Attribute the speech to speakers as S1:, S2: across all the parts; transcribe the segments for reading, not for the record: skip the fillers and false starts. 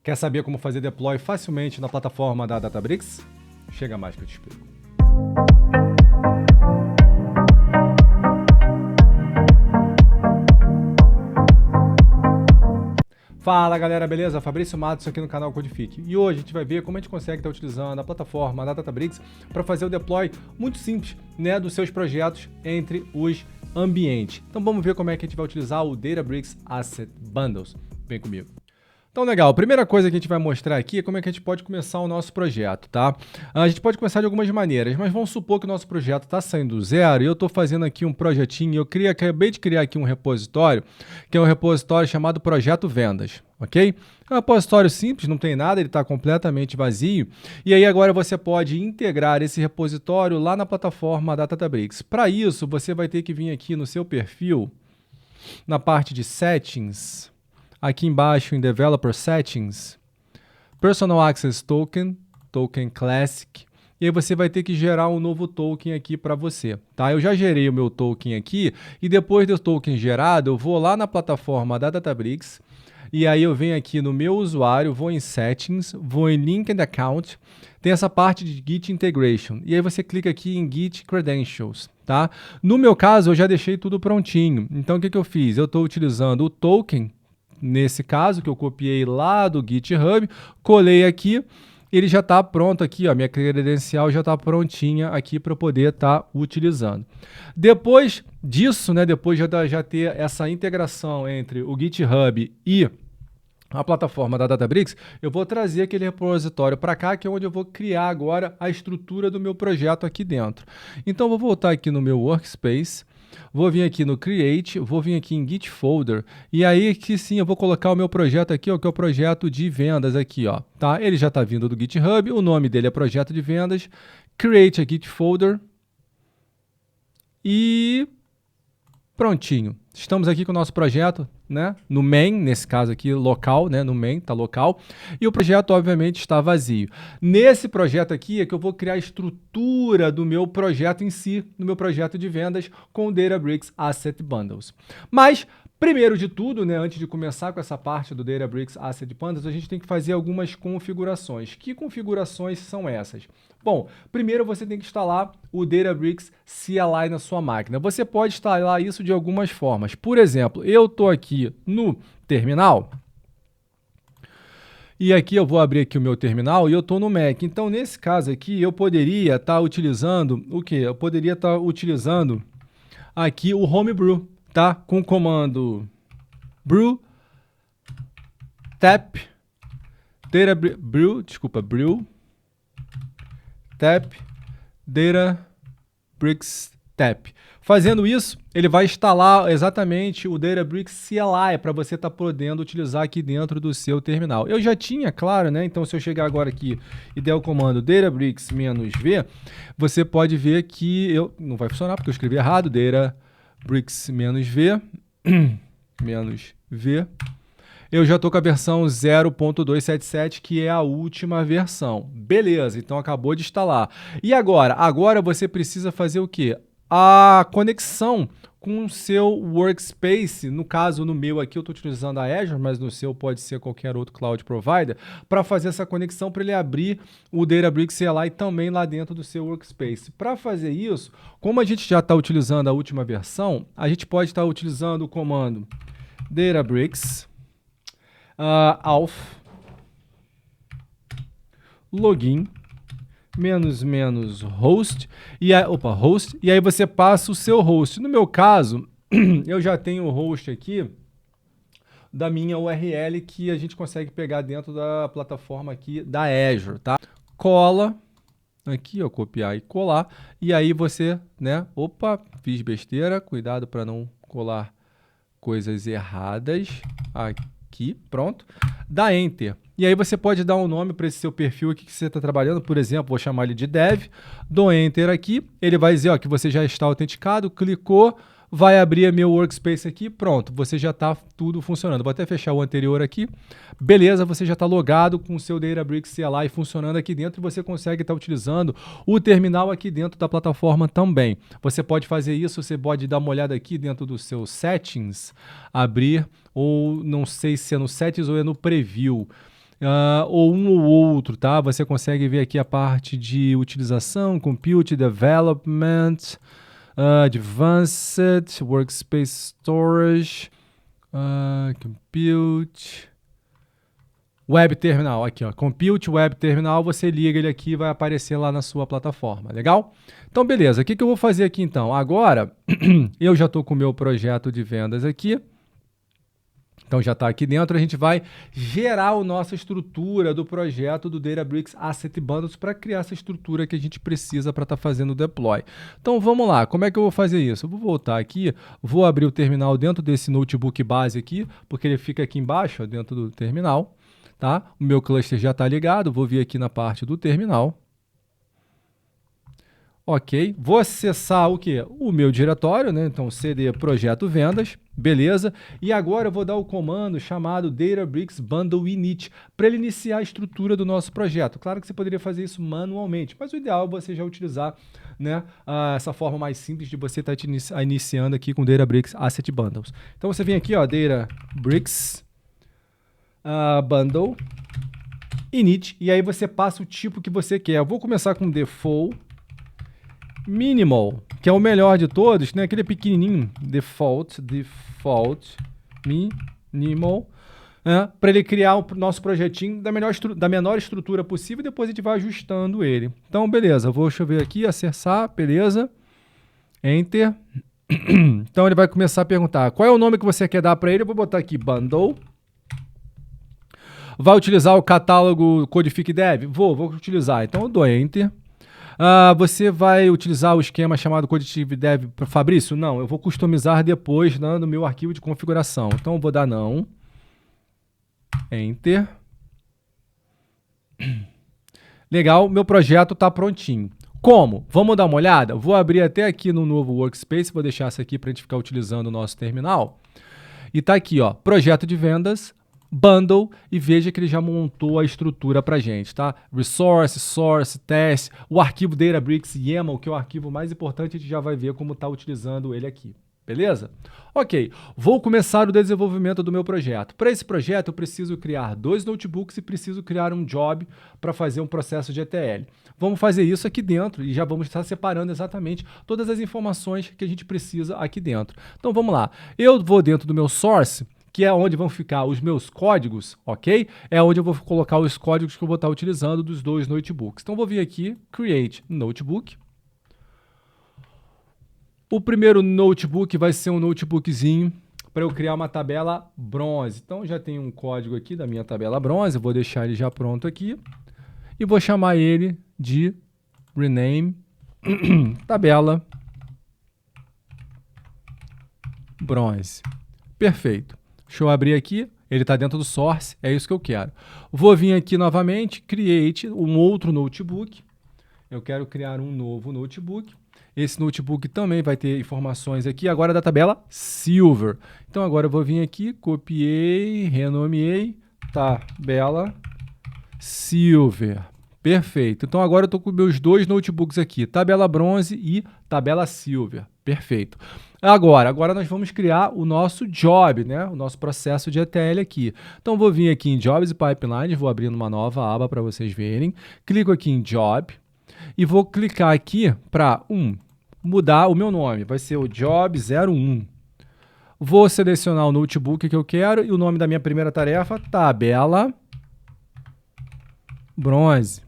S1: Quer saber como fazer deploy facilmente na plataforma da Databricks? Chega mais que eu te explico. Fala galera, beleza? Fabrício Matos aqui no canal Codifique. E hoje a gente vai ver como a gente consegue estar utilizando a plataforma da Databricks para fazer o deploy muito simples, né, dos seus projetos entre os ambientes. Então vamos ver como é que a gente vai utilizar o Databricks Asset Bundles. Vem comigo. Então, legal, a primeira coisa que a gente vai mostrar aqui é como é que a gente pode começar o nosso projeto, tá? A gente pode começar de algumas maneiras, mas vamos supor que o nosso projeto está saindo do zero e eu estou fazendo aqui um projetinho, acabei de criar aqui um repositório, que é um repositório chamado Projeto Vendas, ok? É um repositório simples, não tem nada, ele está completamente vazio, e aí agora você pode integrar esse repositório lá na plataforma da Databricks. Para isso, você vai ter que vir aqui no seu perfil, na parte de Settings, aqui embaixo em Developer Settings, Personal Access Token, Token Classic, e aí você vai ter que gerar um novo token aqui para você, tá? Eu já gerei o meu token aqui e depois do token gerado, eu vou lá na plataforma da Databricks e aí eu venho aqui no meu usuário, vou em Settings, vou em Linked Account, tem essa parte de Git Integration e aí você clica aqui em Git Credentials, tá? No meu caso, eu já deixei tudo prontinho, então o que eu fiz? Eu estou utilizando o token, nesse caso, que eu copiei lá do GitHub, colei aqui, ele já está pronto aqui, ó, minha credencial já está prontinha aqui para eu poder estar utilizando. Depois disso, né, depois já ter essa integração entre o GitHub e a plataforma da Databricks, eu vou trazer aquele repositório para cá, que é onde eu vou criar agora a estrutura do meu projeto aqui dentro. Então, eu vou voltar aqui no meu Workspace, vou vir aqui no Create, vou vir aqui em Git Folder, e aí que sim, eu vou colocar o meu projeto aqui, ó, que é o projeto de vendas aqui, ó, tá? Ele já está vindo do GitHub, o nome dele é projeto de vendas, Create a Git Folder, e prontinho. Estamos aqui com o nosso projeto, né, no main, nesse caso aqui, local, né, no main, tá local, e o projeto, obviamente, está vazio. Nesse projeto aqui é que eu vou criar a estrutura do meu projeto em si, no meu projeto de vendas com o Databricks Asset Bundles. Mas, primeiro de tudo, né, antes de começar com essa parte do Databricks Asset Bundles, a gente tem que fazer algumas configurações. Que configurações são essas? Bom, primeiro você tem que instalar o Databricks CLI na sua máquina. Você pode instalar isso de algumas formas. Por exemplo, eu estou aqui no terminal, e aqui eu vou abrir aqui o meu terminal e eu estou no Mac. Então, nesse caso aqui, eu poderia estar utilizando o quê? Eu poderia estar utilizando aqui o Homebrew, tá? Com o comando brew tap brew tap Databricks tap. Fazendo isso, ele vai instalar exatamente o Databricks CLI para você estar podendo utilizar aqui dentro do seu terminal. Eu já tinha, claro, né? Então, se eu chegar agora aqui e der o comando Databricks-V, você pode ver que não vai funcionar porque eu escrevi errado, Databricks-V, -V. Eu já estou com a versão 0.277, que é a última versão. Beleza, então acabou de instalar. E agora? Agora você precisa fazer o quê? A conexão com o seu Workspace, no caso, no meu aqui eu estou utilizando a Azure, mas no seu pode ser qualquer outro Cloud Provider, para fazer essa conexão para ele abrir o Databricks CLI também lá dentro do seu Workspace. Para fazer isso, como a gente já está utilizando a última versão, a gente pode estar utilizando o comando Databricks auth login -host host, e aí você passa o seu host. No meu caso, eu já tenho o host aqui da minha URL que a gente consegue pegar dentro da plataforma aqui da Azure, tá? Cola aqui, ó, copiar e colar, e aí você, né, fiz besteira, cuidado para não colar coisas erradas aqui, pronto, dá Enter. E aí você pode dar um nome para esse seu perfil aqui que você está trabalhando, por exemplo, vou chamar ele de Dev, dou Enter aqui, ele vai dizer, ó, que você já está autenticado, clicou, vai abrir meu Workspace aqui, pronto, você já está tudo funcionando. Vou até fechar o anterior aqui. Beleza, você já está logado com o seu Databricks CLI funcionando aqui dentro e você consegue estar utilizando o terminal aqui dentro da plataforma também. Você pode fazer isso, você pode dar uma olhada aqui dentro dos seus settings, abrir, ou não sei se é no settings ou é no preview. ou um ou outro, tá? Você consegue ver aqui a parte de utilização, Compute, Development, Advanced, Workspace Storage, Compute, Web Terminal, aqui ó, Compute Web Terminal, você liga ele aqui e vai aparecer lá na sua plataforma, legal? Então beleza, o que eu vou fazer aqui então? Agora, eu já estou com o meu projeto de vendas aqui, então já está aqui dentro, a gente vai gerar a nossa estrutura do projeto do Databricks Asset Bundles para criar essa estrutura que a gente precisa para estar fazendo o deploy. Então vamos lá, como é que eu vou fazer isso? Eu vou voltar aqui, vou abrir o terminal dentro desse notebook base aqui, porque ele fica aqui embaixo, ó, dentro do terminal. Tá? O meu cluster já está ligado, vou vir aqui na parte do terminal. Ok, vou acessar o que? O meu diretório, né? Então cd projeto vendas, beleza. E agora eu vou dar o comando chamado Databricks Bundle Init para ele iniciar a estrutura do nosso projeto. Claro que você poderia fazer isso manualmente, mas o ideal é você já utilizar, né, essa forma mais simples de você estar iniciando aqui com Databricks Asset Bundles. Então você vem aqui, ó, Databricks Bundle init, e aí você passa o tipo que você quer. Eu vou começar com default minimal, que é o melhor de todos, né? Aquele pequenininho, default minimal, para ele criar o nosso projetinho da menor estrutura possível, e depois a gente vai ajustando ele. Então beleza, deixa eu ver aqui, acessar, beleza, enter. Então ele vai começar a perguntar qual é o nome que você quer dar para ele. Eu vou botar aqui bundle. Vai utilizar o catálogo Codific Dev? Vou utilizar. Então eu dou Enter. Você vai utilizar o esquema chamado Codific Dev para Fabrício? Não, eu vou customizar depois, né, no meu arquivo de configuração. Então eu vou dar não. Enter. Legal, meu projeto está prontinho. Como? Vamos dar uma olhada? Vou abrir até aqui no novo Workspace, vou deixar isso aqui para a gente ficar utilizando o nosso terminal. E está aqui, ó, projeto de vendas, bundle, e veja que ele já montou a estrutura para a gente, tá? Resource, source, test, o arquivo Databricks YAML, que é o arquivo mais importante, a gente já vai ver como está utilizando ele aqui. Beleza? Ok, vou começar o desenvolvimento do meu projeto. Para esse projeto eu preciso criar 2 notebooks e preciso criar um job para fazer um processo de ETL. Vamos fazer isso aqui dentro e já vamos estar separando exatamente todas as informações que a gente precisa aqui dentro. Então vamos lá, eu vou dentro do meu source, que é onde vão ficar os meus códigos, ok? É onde eu vou colocar os códigos que eu vou estar utilizando dos 2 notebooks. Então vou vir aqui, Create Notebook. O primeiro notebook vai ser um notebookzinho para eu criar uma tabela bronze. Então já tem um código aqui da minha tabela bronze, vou deixar ele já pronto aqui e vou chamar ele de rename tabela bronze. Perfeito. Deixa eu abrir aqui, ele está dentro do source, é isso que eu quero. Vou vir aqui novamente, create um outro notebook. Eu quero criar um novo notebook. Esse notebook também vai ter informações aqui agora da tabela Silver. Então agora eu vou vir aqui, copiei, renomeei, tabela Silver. Perfeito. Então agora eu estou com meus 2 notebooks aqui, tabela Bronze e tabela Silver. Perfeito. Agora nós vamos criar o nosso job, né? O nosso processo de ETL aqui. Então vou vir aqui em Jobs e Pipelines, vou abrindo uma nova aba para vocês verem. Clico aqui em Job e vou clicar aqui para mudar o meu nome. Vai ser o Job 01. Vou selecionar o notebook que eu quero e o nome da minha primeira tarefa, tabela Bronze.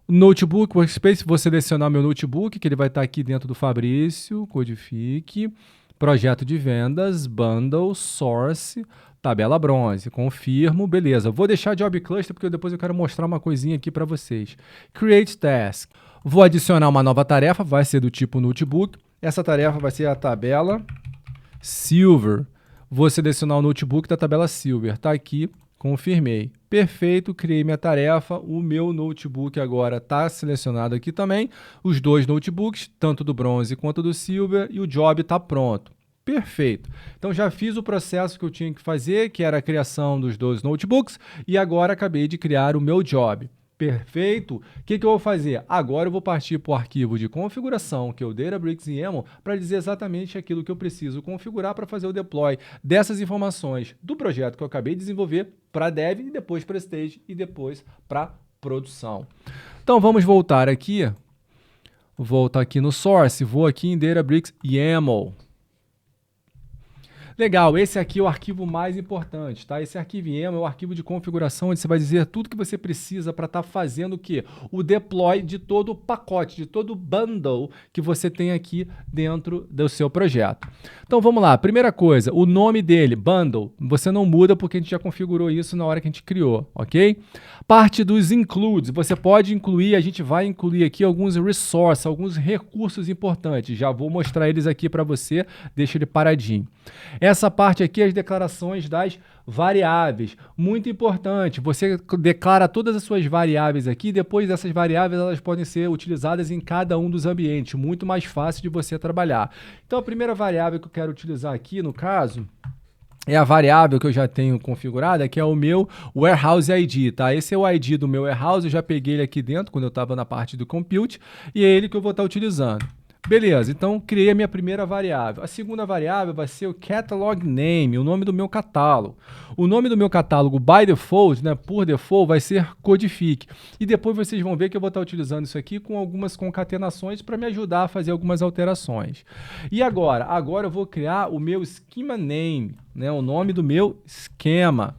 S1: Notebook, Workspace, vou selecionar meu notebook, que ele vai estar aqui dentro do Fabrício, Codific, projeto de vendas, bundle, source, tabela bronze, confirmo, beleza. Vou deixar Job Cluster porque depois eu quero mostrar uma coisinha aqui para vocês. Create Task. Vou adicionar uma nova tarefa, vai ser do tipo notebook. Essa tarefa vai ser a tabela Silver. Vou selecionar o notebook da tabela Silver, tá aqui. Confirmei. Perfeito, criei minha tarefa. O meu notebook agora está selecionado aqui também. Os 2 notebooks, tanto do bronze quanto do silver, e o job está pronto. Perfeito. Então já fiz o processo que eu tinha que fazer, que era a criação dos 2 notebooks, e agora acabei de criar o meu job. Perfeito? O que eu vou fazer? Agora eu vou partir para o arquivo de configuração, que é o Databricks YAML, para dizer exatamente aquilo que eu preciso configurar para fazer o deploy dessas informações do projeto que eu acabei de desenvolver para dev e depois para stage e depois para produção. Então vamos voltar aqui. Volto aqui no source, vou aqui em Databricks YAML. Legal, esse aqui é o arquivo mais importante, tá? Esse arquivo YAML é o arquivo de configuração onde você vai dizer tudo que você precisa para estar fazendo o quê? O deploy de todo o pacote, de todo o bundle que você tem aqui dentro do seu projeto. Então vamos lá, primeira coisa, o nome dele, bundle, você não muda porque a gente já configurou isso na hora que a gente criou, ok? Parte dos includes, você pode incluir, a gente vai incluir aqui alguns resources, alguns recursos importantes, já vou mostrar eles aqui para você, deixa ele paradinho. Essa parte aqui é as declarações das variáveis. Muito importante, você declara todas as suas variáveis aqui, depois dessas variáveis elas podem ser utilizadas em cada um dos ambientes, muito mais fácil de você trabalhar. Então a primeira variável que eu quero utilizar aqui, no caso, é a variável que eu já tenho configurada, que é o meu Warehouse ID, tá? Esse é o ID do meu Warehouse, eu já peguei ele aqui dentro, quando eu estava na parte do Compute, e é ele que eu vou estar utilizando. Beleza, então criei a minha primeira variável. A segunda variável vai ser o Catalog Name, o nome do meu catálogo. O nome do meu catálogo, by default, né, por default, vai ser Codific. E depois vocês vão ver que eu vou estar utilizando isso aqui com algumas concatenações para me ajudar a fazer algumas alterações. E agora? Agora eu vou criar o meu Schema Name, né, o nome do meu esquema.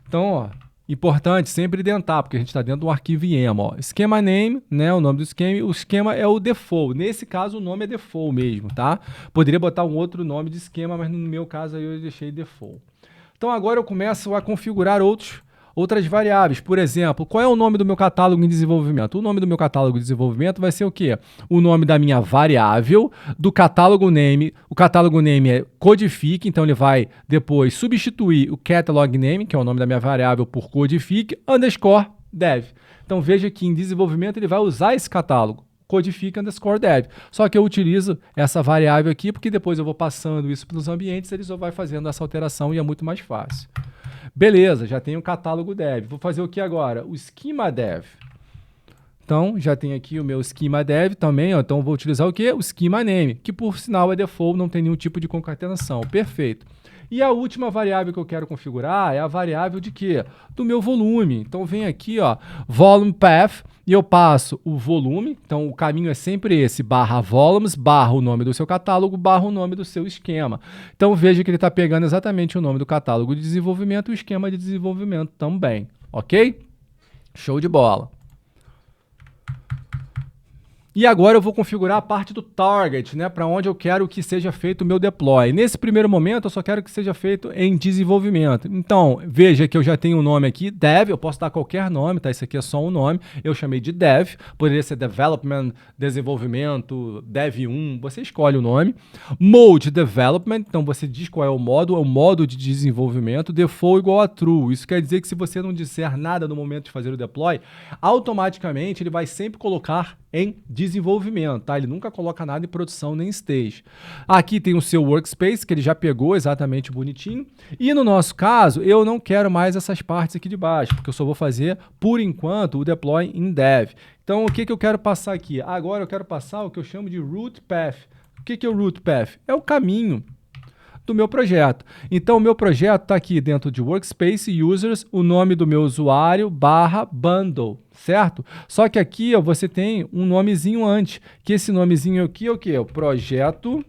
S1: Então, ó, importante sempre identar, porque a gente está dentro de um arquivo YAML. Ó. Schema name, né, o nome do esquema, o esquema é o default. Nesse caso, o nome é default mesmo, tá? Poderia botar um outro nome de esquema, mas no meu caso aí eu deixei default. Então agora eu começo a configurar outras variáveis. Por exemplo, qual é o nome do meu catálogo em desenvolvimento? O nome do meu catálogo de desenvolvimento vai ser o quê? O nome da minha variável, do catálogo name. O catálogo name é Codific, então ele vai depois substituir o catalog name, que é o nome da minha variável, por Codific, _ dev. Então veja que em desenvolvimento ele vai usar esse catálogo, Codific _ dev. Só que eu utilizo essa variável aqui, porque depois eu vou passando isso para os ambientes, ele só vai fazendo essa alteração e é muito mais fácil. Beleza, já tenho o catálogo dev. Vou fazer o que agora? O schema dev. Então, já tenho aqui o meu schema dev também, ó. Então vou utilizar o quê? O schema name, que por sinal é default, não tem nenhum tipo de concatenação. Perfeito. E a última variável que eu quero configurar é a variável de quê? Do meu volume. Então vem aqui, ó, volume path, e eu passo o volume, então o caminho é sempre esse, /volumes, o nome do seu catálogo, o nome do seu esquema. Então veja que ele está pegando exatamente o nome do catálogo de desenvolvimento e o esquema de desenvolvimento também, ok? Show de bola. E agora eu vou configurar a parte do target, né, para onde eu quero que seja feito o meu deploy. Nesse primeiro momento, eu só quero que seja feito em desenvolvimento. Então, veja que eu já tenho um nome aqui, dev, eu posso dar qualquer nome, tá? Isso aqui é só um nome, eu chamei de dev, poderia ser development, desenvolvimento, dev1, você escolhe o nome. Mode development, então você diz qual é o modo de desenvolvimento, default igual a true. Isso quer dizer que se você não disser nada no momento de fazer o deploy, automaticamente ele vai sempre colocar em desenvolvimento, tá? Ele nunca coloca nada em produção nem stage. Aqui tem o seu workspace, que ele já pegou exatamente bonitinho. E no nosso caso, eu não quero mais essas partes aqui de baixo, porque eu só vou fazer, por enquanto, o deploy em dev. Então, o que eu quero passar aqui? Agora eu quero passar o que eu chamo de root path. O que é o root path? É o caminho do meu projeto. Então, o meu projeto está aqui dentro de Workspace Users, o nome do meu usuário /bundle, certo? Só que aqui ó, você tem um nomezinho antes, que esse nomezinho aqui é o quê? O projeto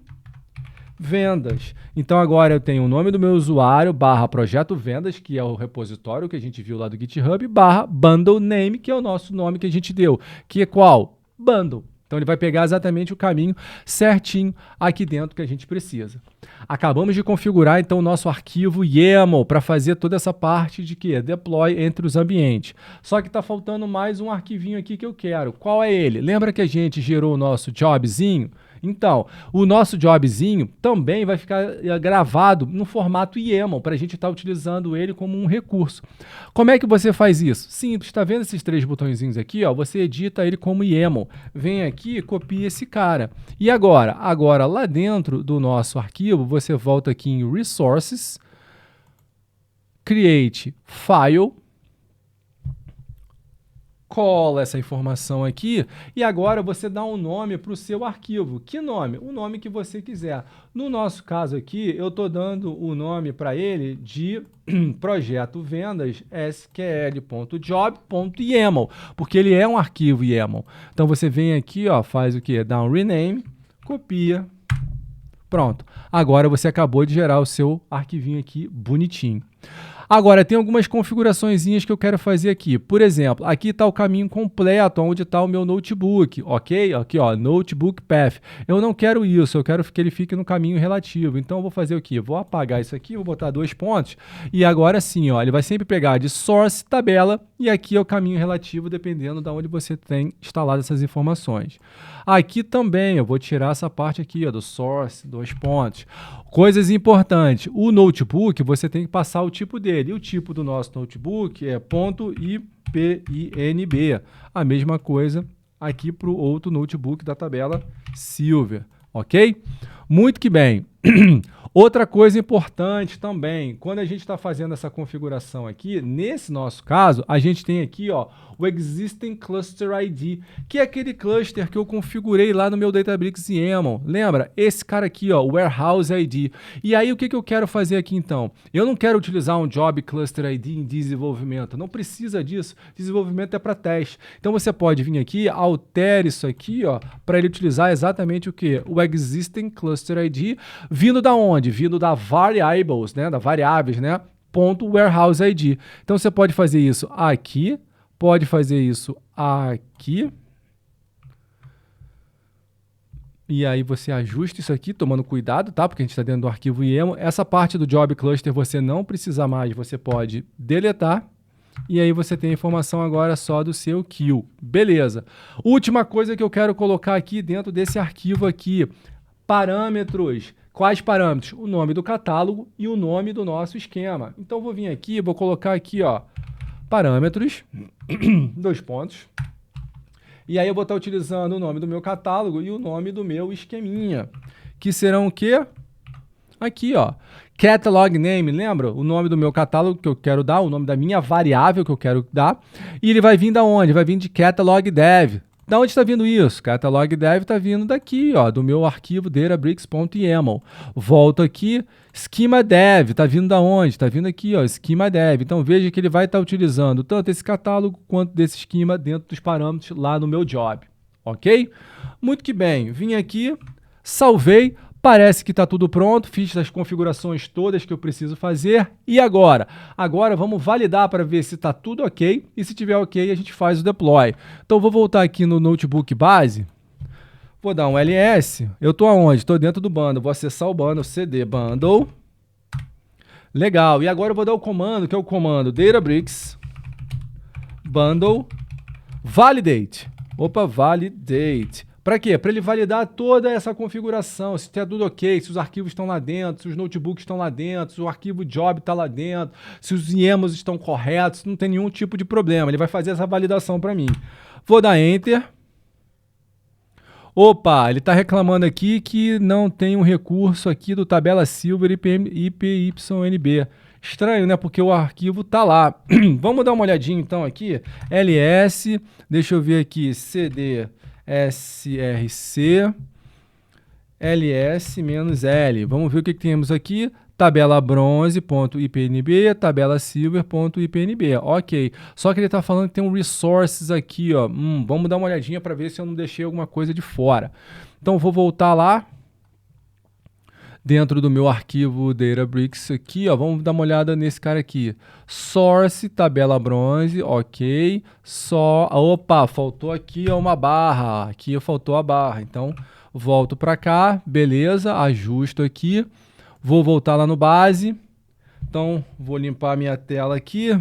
S1: vendas. Então, agora eu tenho o nome do meu usuário /projeto vendas, que é o repositório que a gente viu lá do GitHub, /bundle name, que é o nosso nome que a gente deu, que é qual? Bundle. Então, ele vai pegar exatamente o caminho certinho aqui dentro que a gente precisa. Acabamos de configurar, então, o nosso arquivo YAML para fazer toda essa parte de quê? Deploy entre os ambientes. Só que está faltando mais um arquivinho aqui que eu quero. Qual é ele? Lembra que a gente gerou o nosso jobzinho? Então, o nosso jobzinho também vai ficar gravado no formato YAML, para a gente estar utilizando ele como um recurso. Como é que você faz isso? Simples, está vendo esses três botõezinhos aqui? Ó, você edita ele como YAML. Vem aqui e copia esse cara. E agora? Agora, lá dentro do nosso arquivo, você volta aqui em Resources, Create File, cola essa informação aqui e agora você dá um nome para o seu arquivo. Que nome? O nome que você quiser. No nosso caso aqui, eu estou dando o nome para ele de projeto vendas sql.job.yaml, porque ele é um arquivo YAML. Então você vem aqui, ó, faz o que? Dá um rename, copia, pronto. Agora você acabou de gerar o seu arquivinho aqui bonitinho. Agora, tem algumas configuraçõezinhas que eu quero fazer aqui. Por exemplo, aqui está o caminho completo, onde está o meu notebook, ok? Aqui, ó, notebook path. Eu não quero isso, eu quero que ele fique no caminho relativo. Então, eu vou fazer o quê? Vou apagar isso aqui, vou botar 2 pontos. E agora sim, ó, ele vai sempre pegar de source, tabela, e aqui é o caminho relativo, dependendo de onde você tem instalado essas informações. Aqui também, eu vou tirar essa parte aqui, ó, do source, 2 pontos. Coisas importantes, o notebook, você tem que passar o tipo dele. E o tipo do nosso notebook é .ipinb. A mesma coisa aqui para o outro notebook da tabela Silver, ok? Muito que bem. Outra coisa importante também, quando a gente está fazendo essa configuração aqui, nesse nosso caso, a gente tem aqui, ó, o Existing Cluster ID, que é aquele cluster que eu configurei lá no meu Databricks YAML. Lembra? Esse cara aqui, ó, Warehouse ID. E aí, o que eu quero fazer aqui, então? Eu não quero utilizar um Job Cluster ID em desenvolvimento. Não precisa disso. Desenvolvimento é para teste. Então, você pode vir aqui, altere isso aqui, ó, para ele utilizar exatamente o quê? O Existing Cluster ID, vindo da onde? Vindo da variables, né? Da variáveis, né? Ponto Warehouse ID. Então, você pode fazer isso aqui, pode fazer isso aqui. E aí você ajusta isso aqui, tomando cuidado, tá? Porque a gente está dentro do arquivo YAML. Essa parte do Job Cluster você não precisa mais, você pode deletar. E aí você tem a informação agora só do seu kill. Beleza. Última coisa que eu quero colocar aqui dentro desse arquivo aqui. Parâmetros. Quais parâmetros? O nome do catálogo e o nome do nosso esquema. Então, eu vou vir aqui, vou colocar aqui, ó, parâmetros, 2 pontos. E aí eu vou estar utilizando o nome do meu catálogo e o nome do meu esqueminha, que serão o quê? Aqui, ó, catalog name, lembra? O nome do meu catálogo que eu quero dar, o nome da minha variável que eu quero dar. E ele vai vir da onde? Vai vir de catalog dev. Da onde está vindo isso? Catalog dev está vindo daqui, ó, do meu arquivo databricks.yaml. Volto aqui, schema dev, está vindo da onde? Está vindo aqui, ó, schema dev. Então veja que ele vai estar utilizando tanto esse catálogo quanto desse schema dentro dos parâmetros lá no meu job, ok? Muito que bem, vim aqui, salvei. Parece que está tudo pronto, fiz as configurações todas que eu preciso fazer. E agora? Agora vamos validar para ver se está tudo ok. E se tiver ok, a gente faz o deploy. Então vou voltar aqui no notebook base. Vou dar um ls. Eu estou aonde? Estou dentro do bundle. Vou acessar o bundle cd bundle. Legal. E agora eu vou dar o comando, que é o comando Databricks bundle validate. Opa, validate. Para quê? Para ele validar toda essa configuração, se está tudo ok, se os arquivos estão lá dentro, se os notebooks estão lá dentro, se o arquivo job está lá dentro, se os YAMLs estão corretos, não tem nenhum tipo de problema. Ele vai fazer essa validação para mim. Vou dar Enter. Opa, ele está reclamando aqui que não tem um recurso aqui do tabela Silver IPYNB. Estranho, né? Porque o arquivo está lá. Vamos dar uma olhadinha então aqui. ls, deixa eu ver aqui, cd... src ls-l. Vamos ver o que temos aqui. Tabela bronze.ipnb, tabela silver.ipnb. Ok. Só que ele está falando que tem um resources aqui, ó. Vamos dar uma olhadinha para ver se eu não deixei alguma coisa de fora. Então vou voltar lá dentro do meu arquivo Databricks aqui, ó, vamos dar uma olhada nesse cara aqui. Source, tabela bronze, ok. Opa, faltou aqui uma barra. Aqui faltou a barra. Então, volto para cá, beleza, ajusto aqui. Vou voltar lá no base. Então, vou limpar a minha tela aqui.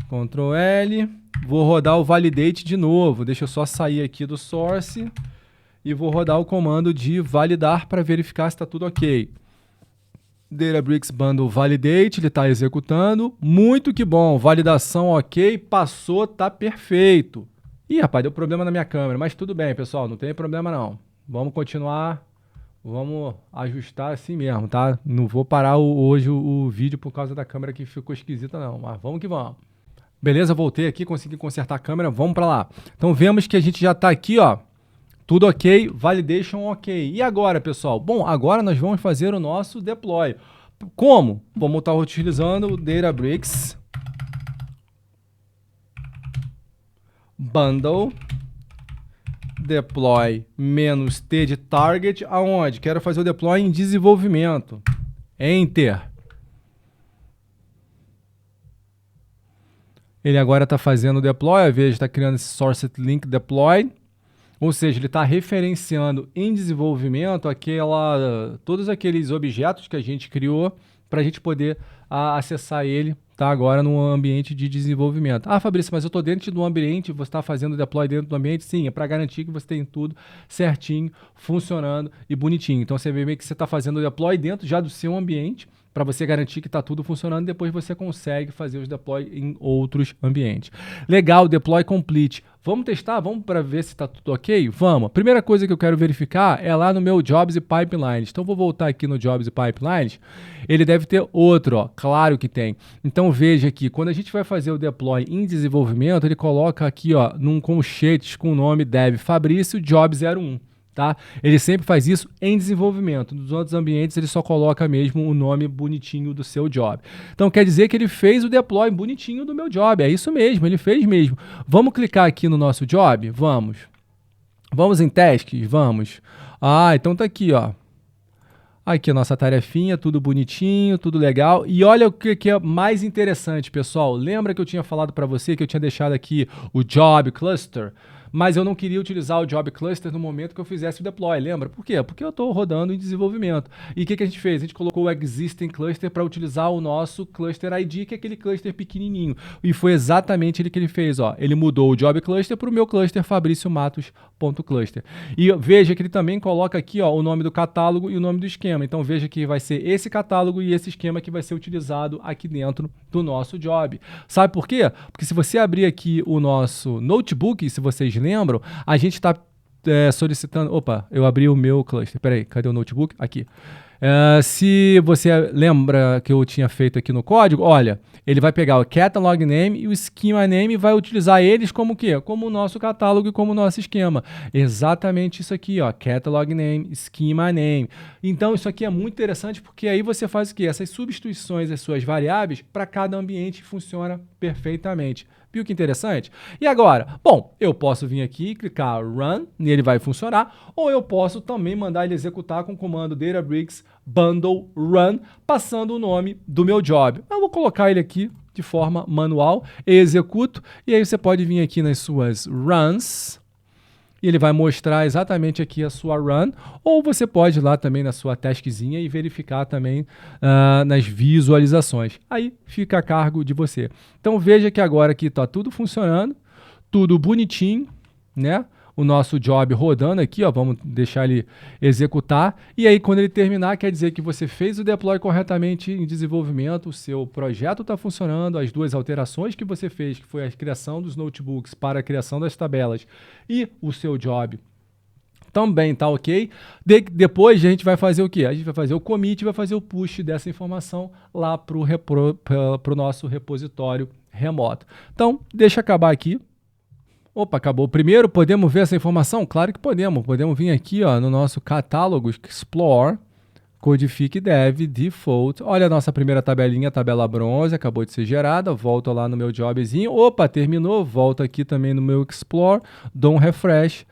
S1: Ctrl L. Vou rodar o validate de novo. Deixa eu só sair aqui do source. E vou rodar o comando de validar para verificar se está tudo ok. Databricks Bundle Validate, ele está executando. Muito que bom, validação ok, passou, tá perfeito. Ih, rapaz, deu problema na minha câmera, mas tudo bem, pessoal, não tem problema não. Vamos continuar, vamos ajustar assim mesmo, tá? Não vou parar hoje o vídeo por causa da câmera que ficou esquisita não, mas vamos que vamos. Beleza, voltei aqui, consegui consertar a câmera, vamos para lá. Então vemos que a gente já está aqui, ó, tudo ok, validation ok. E agora, pessoal? Bom, agora nós vamos fazer o nosso deploy. Como? Vamos estar utilizando o Databricks bundle deploy -t de target, aonde? Quero fazer o deploy em desenvolvimento. Enter. Ele agora está fazendo o deploy, veja, está criando esse source link deploy, ou seja, ele está referenciando em desenvolvimento todos aqueles objetos que a gente criou para a gente poder acessar ele, tá, agora no ambiente de desenvolvimento. Ah, Fabrício, mas eu estou dentro do ambiente, você está fazendo o deploy dentro do ambiente? Sim, é para garantir que você tem tudo certinho, funcionando e bonitinho. Então você vê que você está fazendo o deploy dentro já do seu ambiente, para você garantir que está tudo funcionando, depois você consegue fazer os deploy em outros ambientes. Legal, deploy complete. Vamos testar? Vamos para ver se está tudo ok? Vamos. Primeira coisa que eu quero verificar é lá no meu Jobs e Pipelines. Então vou voltar aqui no Jobs e Pipelines. Ele deve ter outro, ó. Claro que tem. Então veja aqui, quando a gente vai fazer o deploy em desenvolvimento, ele coloca aqui, ó, num colchete com o nome dev Fabrício Job 01. Tá? Ele sempre faz isso em desenvolvimento. Nos outros ambientes ele só coloca mesmo o nome bonitinho do seu job. Então quer dizer que ele fez o deploy bonitinho do meu job. É isso mesmo, ele fez mesmo. Vamos clicar aqui no nosso job? Vamos. Vamos em tasks? Vamos. Ah, então tá aqui, ó. Aqui a nossa tarefinha, tudo bonitinho, tudo legal. E olha o que é mais interessante, pessoal. Lembra que eu tinha falado para você que eu tinha deixado aqui o Job Cluster? Mas eu não queria utilizar o Job Cluster no momento que eu fizesse o deploy, lembra? Por quê? Porque eu estou rodando em desenvolvimento. E o que a gente fez? A gente colocou o Existing Cluster para utilizar o nosso Cluster ID, que é aquele cluster pequenininho. E foi exatamente ele que ele fez, ó. Ele mudou o Job Cluster para o meu cluster fabriciomatos.cluster. E veja que ele também coloca aqui, ó, o nome do catálogo e o nome do esquema. Então veja que vai ser esse catálogo e esse esquema que vai ser utilizado aqui dentro do nosso job. Sabe por quê? Porque se você abrir aqui o nosso notebook, se vocês lembram, a gente está solicitando... Opa, eu abri o meu cluster. Peraí, cadê o notebook? Aqui. Se você lembra que eu tinha feito aqui no código, olha, ele vai pegar o catalog name e o schema name e vai utilizar eles como o quê? Como o nosso catálogo e como o nosso esquema. Exatamente isso aqui, ó, catalog name, schema name. Então isso aqui é muito interessante porque aí você faz o quê? Essas substituições das suas variáveis para cada ambiente funciona perfeitamente. Viu que interessante? E agora? Bom, eu posso vir aqui e clicar Run, e ele vai funcionar, ou eu posso também mandar ele executar com o comando Databricks Bundle Run, passando o nome do meu job. Eu vou colocar ele aqui de forma manual, executo, e aí você pode vir aqui nas suas runs, e ele vai mostrar exatamente aqui a sua run, ou você pode ir lá também na sua taskzinha e verificar também nas visualizações. Aí fica a cargo de você. Então veja que agora aqui está tudo funcionando, tudo bonitinho, né? O nosso job rodando aqui, ó, vamos deixar ele executar, e aí quando ele terminar, quer dizer que você fez o deploy corretamente em desenvolvimento, o seu projeto está funcionando, as duas alterações que você fez, que foi a criação dos notebooks para a criação das tabelas e o seu job também está ok. Depois a gente vai fazer o quê? A gente vai fazer o commit e vai fazer o push dessa informação lá para o nosso repositório remoto. Então, deixa eu acabar aqui. Opa, acabou. Primeiro, podemos ver essa informação? Claro que podemos. Podemos vir aqui, ó, no nosso catálogo Explore, Codifique Dev, Default. Olha a nossa primeira tabelinha, tabela bronze, acabou de ser gerada. Volto lá no meu jobzinho. Opa, terminou. Volto aqui também no meu Explore, dou um refresh.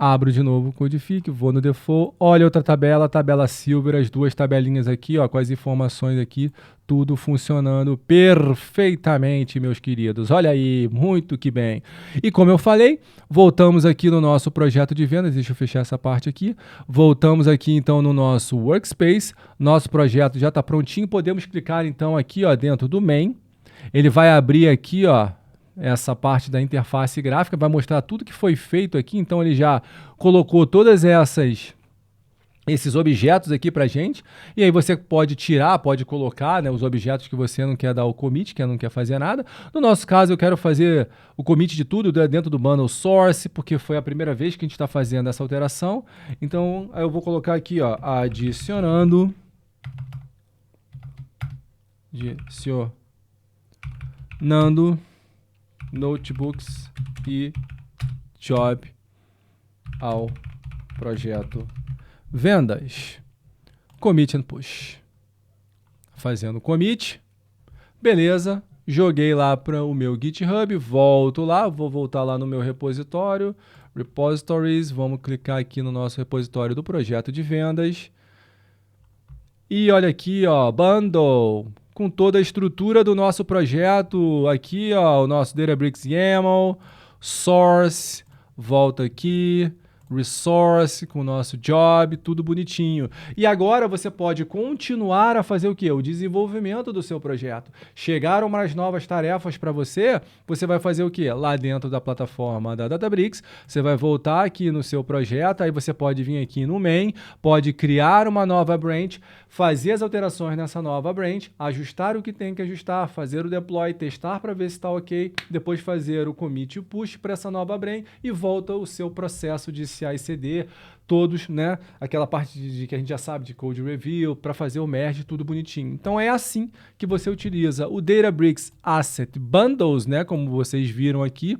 S1: Abro de novo o Codifique, vou no Default, olha outra tabela, tabela Silver, as duas tabelinhas aqui, ó, com as informações aqui, tudo funcionando perfeitamente, meus queridos. Olha aí, muito que bem. E como eu falei, voltamos aqui no nosso projeto de vendas, deixa eu fechar essa parte aqui. Voltamos aqui então no nosso Workspace, nosso projeto já está prontinho, podemos clicar então aqui, ó, dentro do Main. Ele vai abrir aqui, ó, essa parte da interface gráfica, vai mostrar tudo que foi feito aqui, então ele já colocou todas esses objetos aqui pra gente, e aí você pode tirar, pode colocar, né, os objetos que você não quer dar o commit, que não quer fazer nada. No nosso caso, eu quero fazer o commit de tudo dentro do bundle source, porque foi a primeira vez que a gente está fazendo essa alteração, então eu vou colocar aqui, ó, adicionando notebooks e job ao projeto vendas. Commit and push. Fazendo commit. Beleza. Joguei lá para o meu GitHub. Volto lá. Vou voltar lá no meu repositório. Repositories. Vamos clicar aqui no nosso repositório do projeto de vendas. E olha aqui, ó, bundle, com toda a estrutura do nosso projeto. Aqui, ó, o nosso Databricks YAML, source, volta aqui, resource com o nosso job, tudo bonitinho. E agora você pode continuar a fazer o quê? O desenvolvimento do seu projeto. Chegaram mais novas tarefas para você, você vai fazer o quê? Lá dentro da plataforma da Databricks, você vai voltar aqui no seu projeto, aí você pode vir aqui no main, pode criar uma nova branch, fazer as alterações nessa nova branch, ajustar o que tem que ajustar, fazer o deploy, testar para ver se está ok, depois fazer o commit e o push para essa nova branch e volta o seu processo de CI/CD, todos, né? Aquela parte de que a gente já sabe de code review, para fazer o merge, tudo bonitinho. Então é assim que você utiliza o Databricks Asset Bundles, né? Como vocês viram aqui,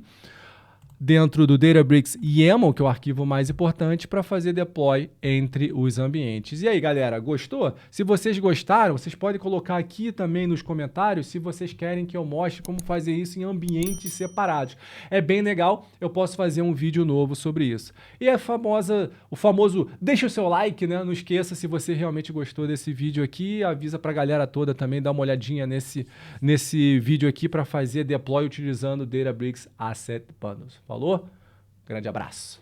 S1: dentro do Databricks YAML, que é o arquivo mais importante, para fazer deploy entre os ambientes. E aí, galera, gostou? Se vocês gostaram, vocês podem colocar aqui também nos comentários se vocês querem que eu mostre como fazer isso em ambientes separados. É bem legal, eu posso fazer um vídeo novo sobre isso. E o famoso deixa o seu like, né? Não esqueça, se você realmente gostou desse vídeo aqui, avisa pra galera toda também, dá uma olhadinha nesse vídeo aqui para fazer deploy utilizando o Databricks Asset Bundles. Falou? Grande abraço.